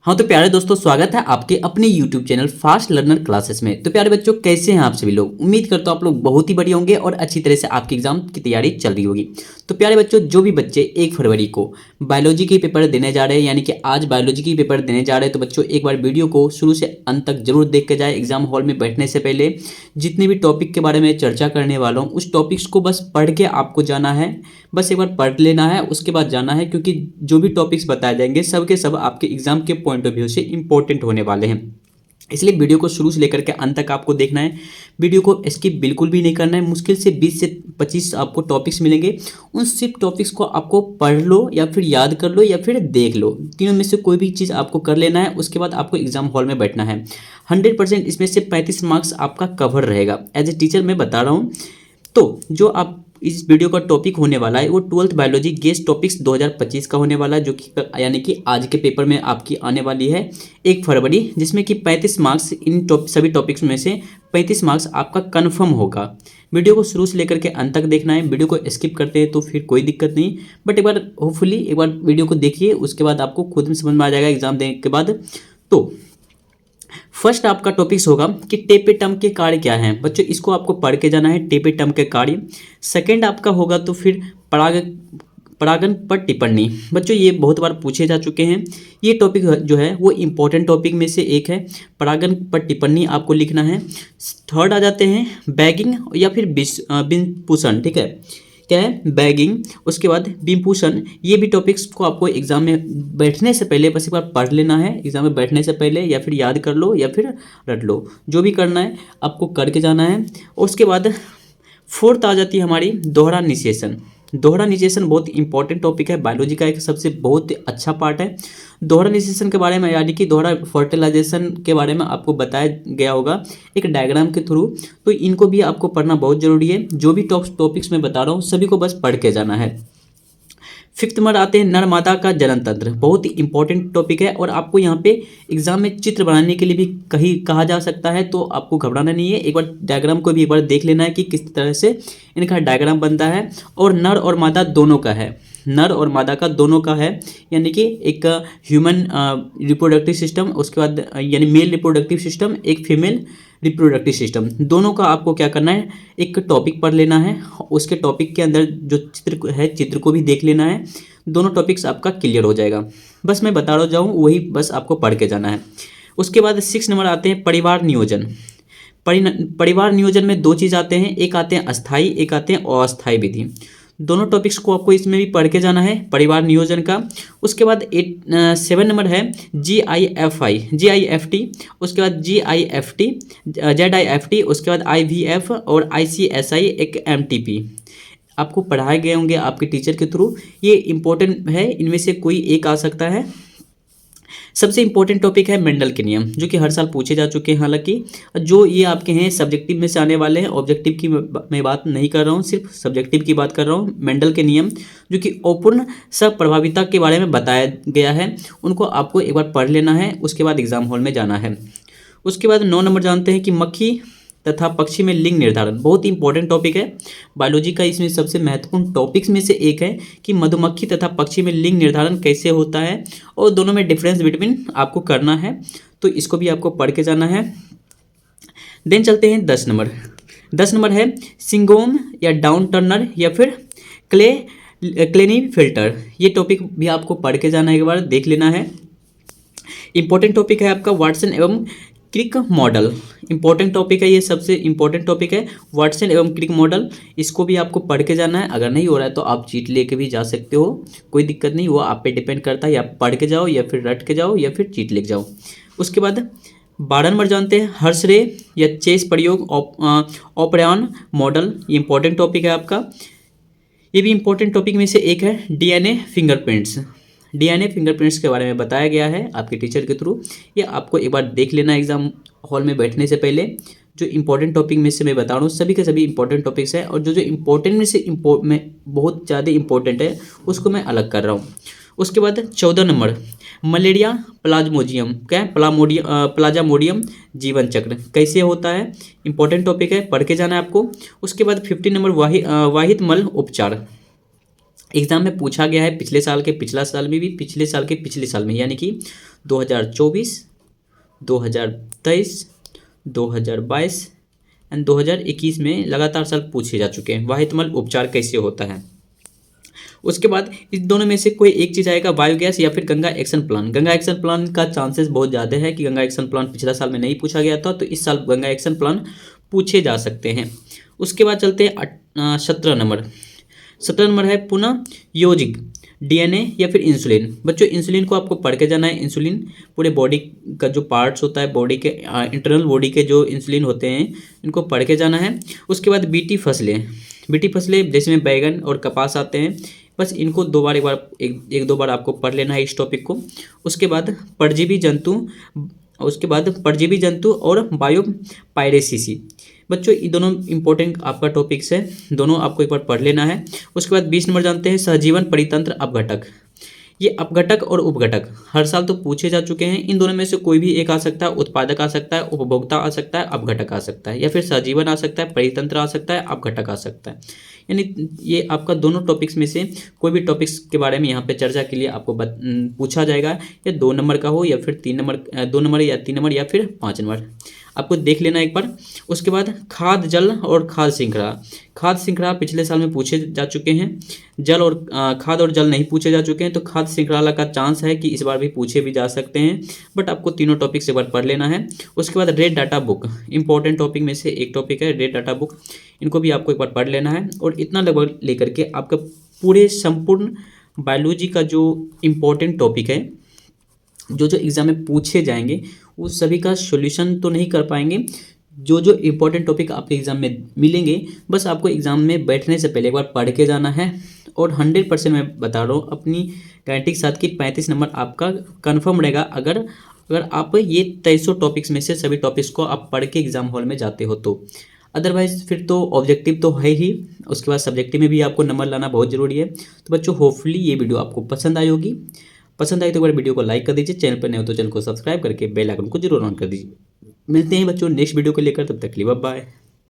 हाँ तो प्यारे दोस्तों, स्वागत है आपके अपने YouTube channel fast learner classes में। तो प्यारे बच्चों, कैसे हैं आप सभी लोग। उम्मीद करता हूँ आप लोग बहुत ही बढ़िया होंगे और अच्छी तरह से आपके एग्जाम की तैयारी चल रही होगी। तो प्यारे बच्चों, जो भी बच्चे 1 फरवरी को बायोलॉजी के पेपर देने जा रहे हैं, यानी कि आज बायोलॉजी की पेपर देने जा रहे हैं, तो बच्चों एक बार वीडियो को शुरू से अंत तक जरूर देख के जाए। एग्जाम हॉल में बैठने से पहले जितने भी टॉपिक के बारे में चर्चा करने वाला हूँ, उस टॉपिक्स को बस पढ़ के आपको जाना है। बस एक बार पढ़ लेना है, उसके बाद जाना है, क्योंकि जो भी टॉपिक्स बताए जाएंगे सब के सब आपके एग्जाम के पॉइंट ऑफ व्यू से इंपॉर्टेंट होने वाले हैं। इसलिए वीडियो को शुरू से लेकर के अंत तक आपको देखना है। वीडियो को स्किप बिल्कुल भी नहीं करना है। मुश्किल से 20 से 25 आपको टॉपिक्स मिलेंगे। उन सिर्फ टॉपिक्स को आपको पढ़ लो या फिर याद कर लो या फिर देख लो, तीनों में से कोई भी चीज़ आपको कर लेना है। उसके बाद आपको एग्जाम हॉल में बैठना है। 100% इसमें से 35 मार्क्स आपका कवर रहेगा। एज ए टीचर मैं बता रहा हूँ। तो जो आप इस वीडियो का टॉपिक होने वाला है वो 12th बायोलॉजी गेस्ट टॉपिक्स 2025 का होने वाला है, जो कि यानी कि आज के पेपर में आपकी आने वाली है 1 फरवरी, जिसमें कि 35 मार्क्स इन सभी टॉपिक्स में से 35 मार्क्स आपका कन्फर्म होगा। वीडियो को शुरू से लेकर के अंत तक देखना है। वीडियो को स्किप करते हैं तो फिर कोई दिक्कत नहीं, बट एक बार होपफुली एक बार वीडियो को देखिए, उसके बाद आपको खुद में समझ में आ जाएगा एग्जाम देने के बाद। तो फर्स्ट आपका टॉपिक्स होगा कि टेपेटम के कार्य क्या हैं। बच्चों इसको आपको पढ़ के जाना है, टेपेटम के कार्य। सेकंड आपका होगा तो फिर परागण पर टिप्पणी। बच्चों ये बहुत बार पूछे जा चुके हैं। ये टॉपिक जो है वो इम्पोर्टेंट टॉपिक में से एक है। परागण पर टिप्पणी आपको लिखना है। थर्ड आ जाते हैं बैगिंग या फिर बिंपुषण। ठीक है, क्या है बैगिंग, उसके बाद बिंपुषण। ये भी टॉपिक्स को आपको एग्जाम में बैठने से पहले बस एक बार पढ़ लेना है। एग्जाम में बैठने से पहले या फिर याद कर लो या फिर रट लो, जो भी करना है आपको करके जाना है। उसके बाद फोर्थ आ जाती है हमारी दोहरा निषेचन। दोहरा निषेचन बहुत इंपॉर्टेंट टॉपिक है, बायोलॉजी का एक सबसे बहुत अच्छा पार्ट है। दोहरा निषेचन के बारे में यानी कि दोहरा फर्टिलाइजेशन के बारे में आपको बताया गया होगा एक डायग्राम के थ्रू। तो इनको भी आपको पढ़ना बहुत जरूरी है। जो भी टॉपिक्स मैं बता रहा हूँ सभी को बस पढ़ के जाना है। फिफ्थ नंबर आते हैं नर मादा का जनन तंत्र। बहुत ही इंपॉर्टेंट टॉपिक है और आपको यहाँ पे एग्जाम में चित्र बनाने के लिए भी कहीं कहा जा सकता है, तो आपको घबराना नहीं है। एक बार डायग्राम को भी एक बार देख लेना है कि किस तरह से इनका डायग्राम बनता है। और नर और मादा दोनों का है, नर और मादा का दोनों का है, यानी कि एक ह्यूमन रिप्रोडक्टिव सिस्टम, उसके बाद यानी मेल रिप्रोडक्टिव सिस्टम, एक फीमेल रिप्रोडक्टिव सिस्टम। दोनों का आपको क्या करना है, एक टॉपिक पढ़ लेना है। उसके टॉपिक के अंदर जो चित्र है चित्र को भी देख लेना है। दोनों टॉपिक्स आपका क्लियर हो जाएगा। बस मैं बता रहा जाऊँ वही बस आपको पढ़ के जाना है। उसके बाद 6 नंबर आते हैं परिवार नियोजन। परिवार नियोजन में 2 चीज़ आते हैं, एक आते हैं अस्थाई, एक आते हैं अस्थाई विधि। दोनों टॉपिक्स को आपको इसमें भी पढ़ के जाना है, परिवार नियोजन का। उसके बाद 7 नंबर है GIFT, उसके बाद GIFT, ZIFT, उसके बाद IVF और ICSI, एक MTP आपको पढ़ाए गए होंगे आपके टीचर के थ्रू। ये इंपॉर्टेंट है, इनमें से कोई एक आ सकता है। सबसे इंपॉर्टेंट टॉपिक है मेंडल के नियम, जो कि हर साल पूछे जा चुके हैं। हालांकि जो ये आपके हैं सब्जेक्टिव में से आने वाले हैं, ऑब्जेक्टिव की मैं बात नहीं कर रहा हूँ, सिर्फ सब्जेक्टिव की बात कर रहा हूँ। मेंडल के नियम जो कि अपूर्ण सहप्रभाविता के बारे में बताया गया है, उनको आपको एक बार पढ़ लेना है। उसके बाद एग्जाम हॉल में जाना है। उसके बाद 9 नंबर जानते हैं कि मक्खी तथा पक्षी में लिंग निर्धारण। बहुत ही इंपॉर्टेंट टॉपिक है बायोलॉजी का। इसमें सबसे महत्वपूर्ण टॉपिक्स में से एक है कि मधुमक्खी तथा पक्षी में लिंग निर्धारण कैसे होता है और दोनों में डिफरेंस बिटवीन आपको करना है। तो इसको भी आपको पढ़ के जाना है। देन चलते हैं 10 नंबर। 10 नंबर है सिंगोम या डाउन टर्नर या फिर क्लेनी फिल्टर। ये टॉपिक भी आपको पढ़ के जाना है, एक बार देख लेना है। इंपॉर्टेंट टॉपिक है आपका वाटसन एवं क्रिक मॉडल। इंपॉर्टेंट टॉपिक है, ये सबसे इंपॉर्टेंट टॉपिक है वाटसन एवं क्रिक मॉडल। इसको भी आपको पढ़ के जाना है। अगर नहीं हो रहा है तो आप चीट लेके भी जा सकते हो, कोई दिक्कत नहीं, वो आप पे डिपेंड करता है। या पढ़ के जाओ या फिर रट के जाओ या फिर चीट लेके जाओ। उसके बाद 12 नंबर जानते हैं हर्षरे या चेस प्रयोग ऑपरेयन मॉडल। ये इंपॉर्टेंट टॉपिक है आपका। ये भी इंपॉर्टेंट टॉपिक में से एक है DNA फिंगरप्रिंट्स। DNA फिंगरप्रिंट्स के बारे में बताया गया है आपके टीचर के थ्रू। ये आपको एक बार देख लेना एग्जाम हॉल में बैठने से पहले। जो इंपॉर्टेंट टॉपिक में से मैं बता रहा हूँ सभी के सभी इंपॉर्टेंट टॉपिक्स हैं, और जो इंपॉर्टेंट में से में बहुत ज़्यादा इंपॉर्टेंट है उसको मैं अलग कर रहा हूँ। उसके बाद 14 नंबर मलेरिया प्लाज्मोडियम, क्या है प्लाज्मोडियम जीवन चक्र कैसे होता है। इंपॉर्टेंट टॉपिक है, पढ़ के जाना है आपको। उसके बाद 15 नंबर वाहित मल उपचार। एग्ज़ाम में पूछा गया है पिछले साल के पिछला साल में भी, पिछले साल के पिछले साल में, यानी कि 2024, 2023, 2022 एंड 2021 में लगातार साल पूछे जा चुके हैं। वाहितमल उपचार कैसे होता है। उसके बाद इस दोनों में से कोई एक चीज़ आएगा, बायोगैस या फिर Ganga action plan. Ganga action plan का चांसेस बहुत ज़्यादा है कि गंगा एक्शन प्लान पिछला साल में नहीं पूछा गया था, तो इस साल गंगा एक्शन प्लान पूछे जा सकते हैं। उसके बाद चलते हैं 17 नंबर है पुनः योजिक डीएनए या फिर इंसुलिन। बच्चों इंसुलिन को आपको पढ़ के जाना है। इंसुलिन पूरे बॉडी का जो पार्ट्स होता है, बॉडी के इंटरनल बॉडी के जो इंसुलिन होते हैं, इनको पढ़ के जाना है। उसके बाद बीटी फसलें जिसमें बैगन और कपास आते हैं, बस इनको एक दो बार आपको पढ़ लेना है इस टॉपिक को। उसके बाद परजीवी जंतु और बायोपायरेसी। बच्चों ये दोनों इंपॉर्टेंट आपका टॉपिक्स है, दोनों आपको एक बार पढ़ लेना है। उसके बाद 20 नंबर जानते हैं सहजीवन परितंत्र अपघटक। ये अपघटक और उपघटक हर साल तो पूछे जा चुके हैं। इन दोनों में से कोई भी एक आ सकता है, उत्पादक आ सकता है, उपभोक्ता आ सकता है, अपघटक आ सकता है, या फिर सहजीवन आ सकता है, परितंत्र आ सकता है, अपघटक आ सकता है। यानी ये आपका दोनों टॉपिक्स में से कोई भी टॉपिक्स के बारे में यहाँ पे चर्चा के लिए आपको पूछा जाएगा, या 2 नंबर का हो या फिर 3 नंबर, 2 नंबर या 3 नंबर या फिर 5 नंबर, आपको देख लेना एक बार। उसके बाद खाद्य जल और खाद्य श्रृंखला पिछले साल में पूछे जा चुके हैं। जल और खाद्य और जल नहीं पूछे जा चुके हैं, तो खाद्य श्रृंखला का चांस है कि इस बार भी पूछे भी जा सकते हैं, बट आपको तीनों टॉपिक्स एक बार पढ़ लेना है। उसके बाद red data book, important topic में से एक टॉपिक है रेड डाटा बुक, इनको भी आपको एक बार पढ़ लेना है। और इतना लगभग लेकर के आपका पूरे संपूर्ण बायोलॉजी का जो इम्पोर्टेंट टॉपिक है, जो एग्ज़ाम में पूछे जाएंगे, उस सभी का सॉल्यूशन तो नहीं कर पाएंगे। जो इम्पोर्टेंट टॉपिक आपके एग्ज़ाम में मिलेंगे, बस आपको एग्ज़ाम में बैठने से पहले एक बार पढ़ के जाना है। और 100% मैं बता रहा हूँ अपनी गारंटी के साथ कि 35 नंबर आपका कन्फर्म रहेगा, अगर आप ये 2300 टॉपिक्स में से सभी टॉपिक्स को आप पढ़ के एग्ज़ाम हॉल में जाते हो तो। अदरवाइज फिर तो ऑब्जेक्टिव तो है ही, उसके बाद सब्जेक्टिव में भी आपको नंबर लाना बहुत ज़रूरी है। तो बच्चों होपफुली ये वीडियो आपको पसंद आई होगी। पसंद आई तो एक बार वीडियो को लाइक कर दीजिए, चैनल पर नए हो तो चैनल को सब्सक्राइब करके बेल आइकन को जरूर ऑन कर दीजिए। मिलते हैं बच्चों नेक्स्ट वीडियो को लेकर, तब तक के लिए बाय बाय।